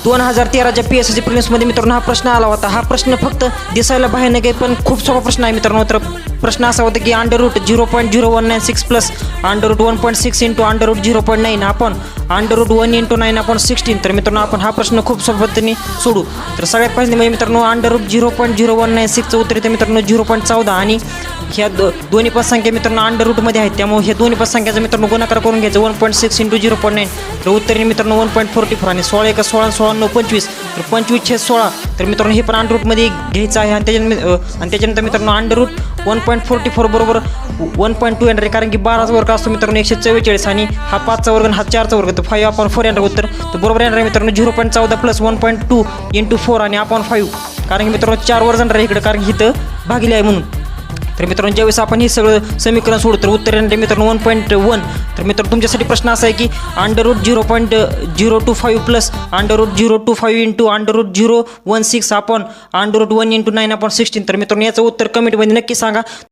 2013च्या PSSC प्रिलिम्समध्ये मित्रांनो हा प्रश्न आला होता. हा प्रश्न फक्त दिसायला भयानक आहे पण खूप सोपा प्रश्न आहे मित्रांनो. तर प्रश्न असा होता की √0.0196 प्लस √1.6 इंटू √0.9 आपण √1 इंटू 9 आपण 16. तर मित्रांनो आपण हा प्रश्न खूप सोप्या पद्धतीने सोडू. तर सगळ्यात पहिले म्हणजे मित्रांनो √0.0196चं उत्तर येतं मित्रांनो 0.14 आणि ह्या दोन्ही पण संख्या मित्रांनो √मध्ये आहेत. त्यामुळे ह्या दोन्ही पण संख्याचा मित्रांनो गुणाकार करून घ्यायचं 1.6 इंटू 0.9. तर उत्तर येईल मित्रांनो 1.44 आणि 16 1 16 16 9 25. तर 25 16. तर मित्रांनो हे पण √मध्ये घ्यायचं आहे आणि त्याच्यानंतर मित्रांनो √1.44 बरोबर 1.2 येणार आहे कारण की 12चा वर्ग असतो मित्रांनो 144 आणि हा 5चा वर्ग आणि हा 4चा वर्ग. तर 5/4 येणार उत्तर. तर बरोबर येणार आहे मित्रांनो 0.14 प्लस 1.2 इंटू 4 आणि आपण 5 कारण की मित्रांनो 4 वर जाणार आहे इकडे कारण की इथं भागिले आहे म्हणून. तर मित्रांनो ज्यावेळेस आपण हे सगळं समीकरण सोडू तर उत्तर येणार मित्रांनो 1.1. तर मित्रांनो तुमच्यासाठी प्रश्न असा आहे की √0.025 प्लस √025 इंटू √016 आपण √1 इंटू 9 आपण 16. तर मित्रांनो याचं उत्तर कमेंटमध्ये नक्की सांगा.